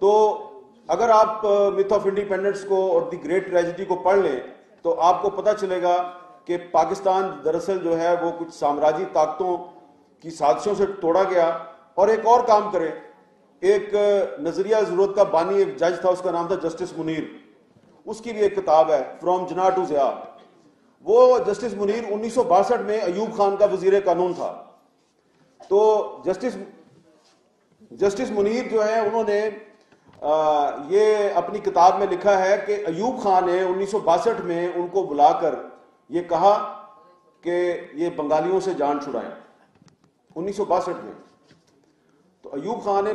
تو اگر آپ میتھ آف انڈیپینڈنس کو اور دی گریٹ ٹریجڈی کو پڑھ لیں تو آپ کو پتہ چلے گا کہ پاکستان دراصل جو ہے وہ کچھ سامراجی طاقتوں کی سازشوں سے توڑا گیا. اور ایک اور کام کرے, ایک نظریہ ضرورت کا بانی ایک جج تھا, اس کا نام تھا جسٹس منیر. اس کی بھی ایک کتاب ہے فرام جناح ٹو ضیاء. وہ جسٹس منیر 1962 میں ایوب خان کا وزیر قانون تھا. تو جسٹس منیر جو ہے انہوں نے یہ اپنی کتاب میں لکھا ہے کہ ایوب خان نے 1962 میں ان کو بلا کر یہ کہا کہ یہ بنگالیوں سے جان چھڑائیں. 1962 میں تو ایوب خان نے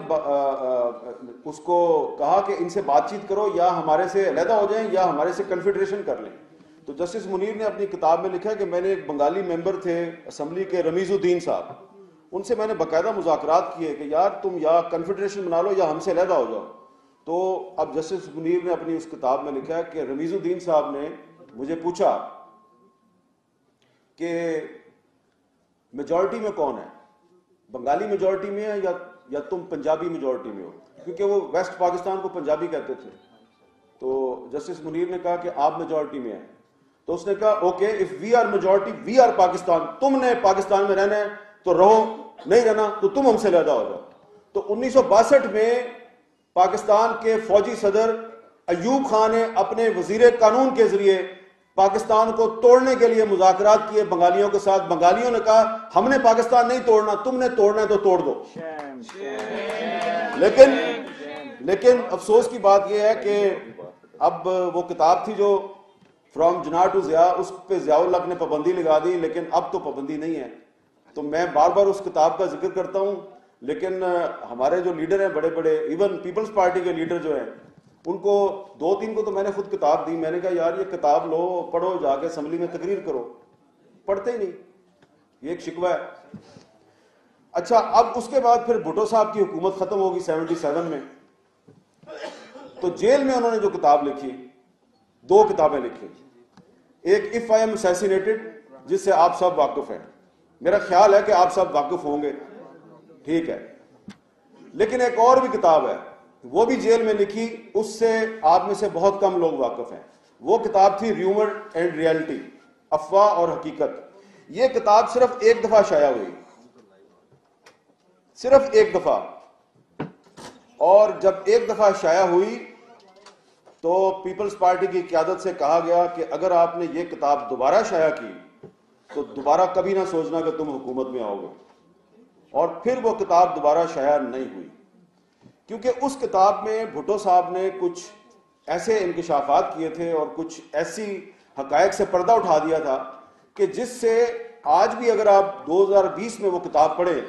اس کو کہا کہ ان سے بات چیت کرو, یا ہمارے سے علیحدہ ہو جائیں یا ہمارے سے کنفیڈریشن کر لیں. تو جسٹس منیر نے اپنی کتاب میں لکھا کہ میں نے ایک بنگالی ممبر تھے اسمبلی کے رمیز الدین صاحب, ان سے میں نے باقاعدہ مذاکرات کیے کہ یار تم یا کنفیڈریشن بنا لو یا ہم سے علیحدہ ہو جاؤ. تو اب جسٹس منیر نے اپنی اس کتاب میں لکھا کہ رمیز الدین صاحب نے مجھے پوچھا کہ میجورٹی میں کون ہے, بنگالی میجورٹی میں ہے یا تم پنجابی میجورٹی میں ہو, کیونکہ وہ ویسٹ پاکستان کو پنجابی کہتے تھے. تو جسٹس منیر نے کہا کہ آپ میجورٹی میں ہیں. تو اس نے کہا okay, if we are majority we are Pakistan, تم نے پاکستان میں رہنا ہے تو رہو, نہیں رہنا تو تم ہم سے علیحدہ ہو جاؤ. تو 1962 میں پاکستان کے فوجی صدر ایوب خان نے اپنے وزیر قانون کے ذریعے پاکستان کو توڑنے کے لیے مذاکرات کیے بنگالیوں کے ساتھ. بنگالیوں نے کہا ہم نے پاکستان نہیں توڑنا, تم نے توڑنا ہے تو توڑ دو. لیکن افسوس کی بات یہ ہے کہ اب وہ کتاب تھی جو فرام جناح ٹو ضیاء, اس پہ ضیاء الحق نے پابندی لگا دی, لیکن اب تو پابندی نہیں ہے. تو میں بار بار اس کتاب کا ذکر کرتا ہوں, لیکن ہمارے جو لیڈر ہیں بڑے بڑے, ایون پیپلز پارٹی کے لیڈر جو ہیں, ان کو 2-3 کو تو میں نے خود کتاب دی. میں نے کہا یار یہ کتاب لو, پڑھو, جا کے اسمبلی میں تقریر کرو. پڑھتے ہی نہیں, یہ ایک شکوہ ہے. اچھا, اب اس کے بعد پھر بھٹو صاحب کی حکومت ختم ہوگی 77 میں. تو جیل میں انہوں نے جو کتاب لکھی, 2 کتابیں لکھی. ایک اف آئی ایم اسیسینیٹڈ, جس سے آپ سب واقف ہیں, میرا خیال ہے کہ آپ سب واقف ہوں گے, ٹھیک ہے. لیکن ایک اور بھی کتاب ہے, وہ بھی جیل میں لکھی, اس سے آپ میں سے بہت کم لوگ واقف ہیں. وہ کتاب تھی ریومر اینڈ ریئلٹی, افواہ اور حقیقت. یہ کتاب صرف 1 دفعہ شائع ہوئی, صرف 1 دفعہ. اور جب 1 دفعہ شائع ہوئی تو پیپلز پارٹی کی قیادت سے کہا گیا کہ اگر آپ نے یہ کتاب دوبارہ شائع کی تو دوبارہ کبھی نہ سوچنا کہ تم حکومت میں آؤ گے. اور پھر وہ کتاب دوبارہ شائع نہیں ہوئی, کیونکہ اس کتاب میں بھٹو صاحب نے کچھ ایسے انکشافات کیے تھے اور کچھ ایسی حقائق سے پردہ اٹھا دیا تھا کہ جس سے آج بھی اگر آپ 2020 میں وہ کتاب پڑھیں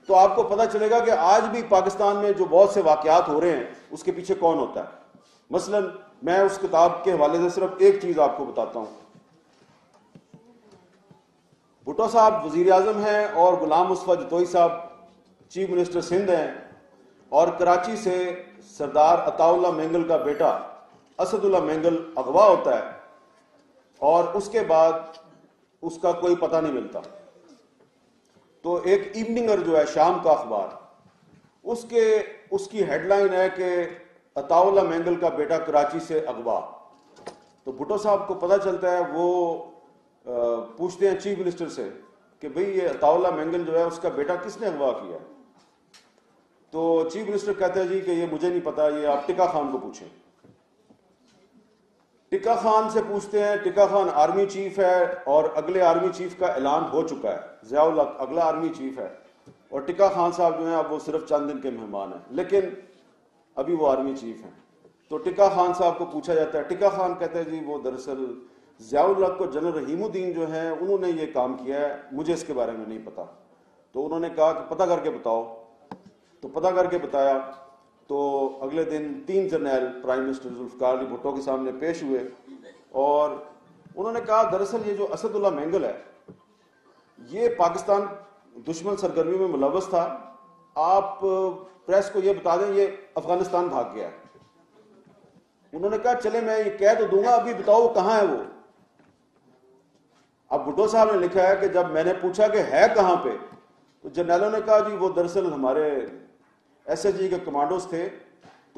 تو آپ کو پتہ چلے گا کہ آج بھی پاکستان میں جو بہت سے واقعات ہو رہے ہیں اس کے پیچھے کون ہوتا ہے. مثلا میں اس کتاب کے حوالے سے صرف ایک چیز آپ کو بتاتا ہوں. بھٹو صاحب وزیر اعظم ہیں اور غلام مصطفیٰ جتوئی صاحب چیف منسٹر سندھ ہیں, اور کراچی سے سردار عطا اللہ مینگل کا بیٹا اسد اللہ مینگل اغوا ہوتا ہے, اور اس کے بعد اس کا کوئی پتہ نہیں ملتا. تو ایک ایوننگر جو ہے شام کا اخبار, اس کی ہیڈ لائن ہے کہ عطا اللہ مینگل کا بیٹا کراچی سے اغوا. تو بھٹو صاحب کو پتہ چلتا ہے, وہ پوچھتے ہیں چیف منسٹر سے کہ بھئی یہ عطا اللہ مینگل جو ہے اس کا بیٹا کس نے اغوا کیا. تو چیف منسٹر کہتے ہیں جی کہ یہ مجھے نہیں پتا, یہ آپ ٹکا خان کو پوچھیں. ٹکا خان سے پوچھتے ہیں, ٹکا خان آرمی چیف ہے اور اگلے آرمی چیف کا اعلان ہو چکا ہے, ضیاء الحق اگلا آرمی چیف ہے, اور ٹکا خان صاحب جو ہیں اب وہ صرف چند دن کے مہمان ہیں, لیکن ابھی وہ آرمی چیف ہیں. تو ٹکا خان صاحب کو پوچھا جاتا ہے, ٹکا خان کہتے ہیں جی وہ دراصل ضیاء الحق کو جنرل رحیم الدین جو ہیں انہوں نے یہ کام کیا ہے, مجھے اس کے بارے میں نہیں پتا. تو انہوں نے کہا کہ پتہ کر کے بتاؤ. تو پتہ کر کے بتایا. تو اگلے دن 3 جرنیل پرائم منسٹر ذوالفقار علی بھٹو کے سامنے پیش ہوئے, اور انہوں نے کہا دراصل یہ جو اسد اللہ مینگل ہے یہ پاکستان دشمن سرگرمی میں ملوث تھا, آپ پریس کو یہ بتا دیں یہ افغانستان بھاگ گیا ہے. انہوں نے کہا چلے میں یہ کہہ تو دوں گا, ابھی بتاؤ کہاں ہے وہ. اب بھٹو صاحب نے لکھا ہے کہ جب میں نے پوچھا کہ ہے کہاں پہ, تو جرنیلوں نے کہا جی وہ دراصل ہمارے ایس ایچ جی کے کمانڈوز تھے,